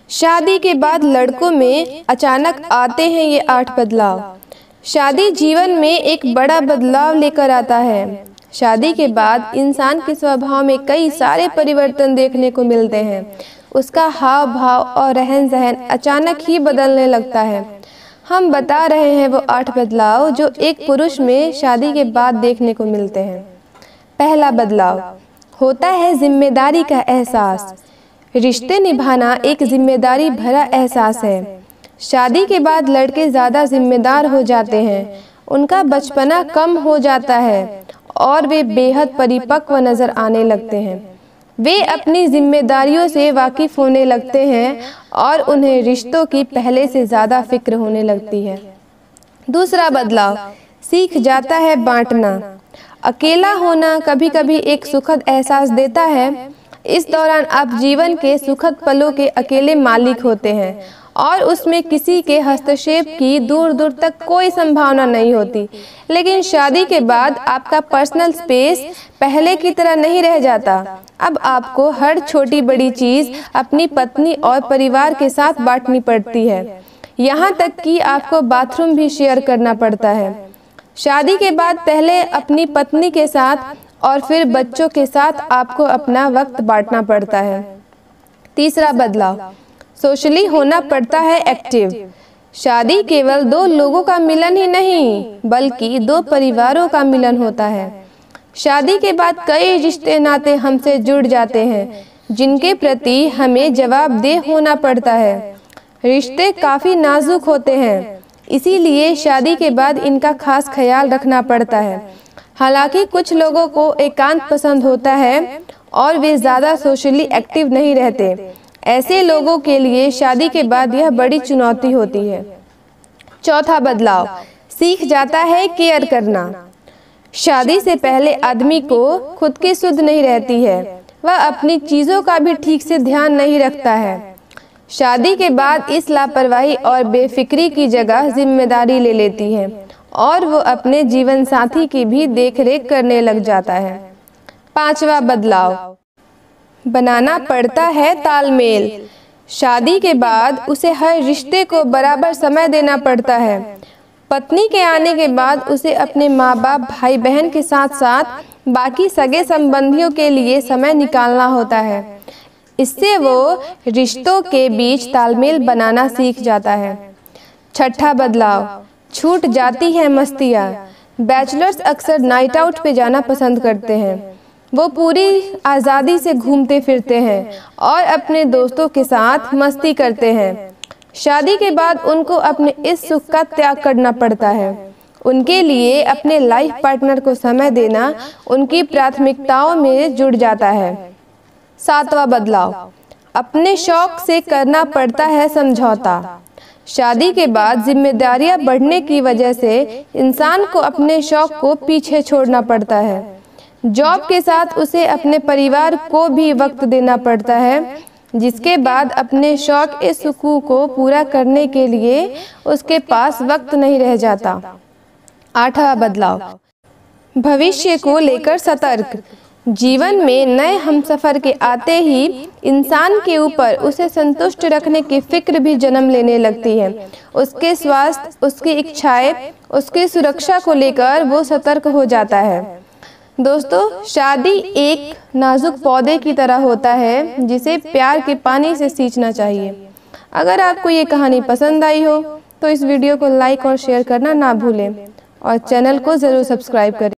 शादी के बाद लड़कों में अचानक आते हैं ये 8 बदलाव। शादी जीवन में एक बड़ा बदलाव लेकर आता है। शादी के बाद इंसान के स्वभाव में कई सारे परिवर्तन देखने को मिलते हैं। उसका हाव भाव और रहन सहन अचानक ही बदलने लगता है। हम बता रहे हैं वो 8 बदलाव जो एक पुरुष में शादी के बाद देखने को मिलते हैं। पहला बदलाव होता है जिम्मेदारी का एहसास। रिश्ते निभाना एक जिम्मेदारी भरा एहसास है। शादी के बाद लड़के ज़्यादा जिम्मेदार हो जाते हैं। उनका बचपना कम हो जाता है और वे बेहद परिपक्व नज़र आने लगते हैं। वे अपनी जिम्मेदारियों से वाकिफ़ होने लगते हैं और उन्हें रिश्तों की पहले से ज़्यादा फिक्र होने लगती है। दूसरा बदलाव सीख जाता है बांटना। अकेला होना कभी कभी एक सुखद एहसास देता है। इस दौरान आप जीवन के सुखद पलों के अकेले मालिक होते हैं और उसमें किसी के हस्तक्षेप की दूर दूर तक कोई संभावना नहीं होती। लेकिन शादी के बाद आपका पर्सनल स्पेस पहले की तरह नहीं रह जाता। अब आपको हर छोटी बड़ी चीज़ अपनी पत्नी और परिवार के साथ बांटनी पड़ती है। यहाँ तक कि आपको बाथरूम भी शेयर करना पड़ता है। शादी के बाद पहले अपनी पत्नी के साथ और फिर बच्चों के साथ आपको अपना वक्त बांटना पड़ता है। तीसरा बदलाव सोशली होना पड़ता है एक्टिव। शादी केवल 2 लोगों का मिलन ही नहीं बल्कि 2 परिवारों का मिलन होता है। शादी के बाद कई रिश्ते नाते हमसे जुड़ जाते हैं जिनके प्रति हमें जवाबदेह होना पड़ता है। रिश्ते काफ़ी नाजुक होते हैं, इसीलिए शादी के बाद इनका खास ख्याल रखना पड़ता है। हालांकि कुछ लोगों को एकांत पसंद होता है और वे ज़्यादा सोशली एक्टिव नहीं रहते। ऐसे लोगों के लिए शादी के बाद यह बड़ी चुनौती होती है। चौथा बदलाव सीख जाता है केयर करना। शादी से पहले आदमी को खुद की सुध नहीं रहती है। वह अपनी चीज़ों का भी ठीक से ध्यान नहीं रखता है। शादी के बाद इस लापरवाही और बेफिक्री की जगह जिम्मेदारी ले लेती है और वो अपने जीवन साथी की भी देखरेख करने लग जाता है। पांचवा बदलाव बनाना पड़ता है तालमेल। शादी के बाद उसे हर रिश्ते को बराबर समय देना पड़ता है। पत्नी के आने के बाद उसे अपने माँ बाप भाई बहन के साथ साथ बाकी सगे संबंधियों के लिए समय निकालना होता है। इससे वो रिश्तों के बीच तालमेल बनाना सीख जाता है। छठा बदलाव छूट जाती है मस्तियाँ। बैचलर्स अक्सर नाइट आउट पे जाना पसंद करते हैं। वो पूरी आज़ादी से घूमते फिरते हैं और अपने दोस्तों के साथ मस्ती करते हैं। शादी के बाद उनको अपने इस सुख का त्याग करना पड़ता है। उनके लिए अपने लाइफ पार्टनर को समय देना उनकी प्राथमिकताओं में जुड़ जाता है। सातवां बदलाव अपने शौक से करना पड़ता है समझौता। शादी के बाद जिम्मेदारियां बढ़ने की वजह से इंसान को अपने शौक को पीछे छोड़ना पड़ता है। जॉब के साथ उसे अपने परिवार को भी वक्त देना पड़ता है, जिसके बाद अपने शौक इस सुकून को पूरा करने के लिए उसके पास वक्त नहीं रह जाता। आठवां बदलाव भविष्य को लेकर सतर्क। जीवन में नए हमसफर के आते ही इंसान के ऊपर उसे संतुष्ट रखने की फिक्र भी जन्म लेने लगती है। उसके स्वास्थ्य, उसकी इच्छाएं, उसकी सुरक्षा को लेकर वो सतर्क हो जाता है। दोस्तों, शादी एक नाजुक पौधे की तरह होता है जिसे प्यार के पानी से सींचना चाहिए। अगर आपको ये कहानी पसंद आई हो तो इस वीडियो को लाइक और शेयर करना ना भूलें और चैनल को ज़रूर सब्सक्राइब करें।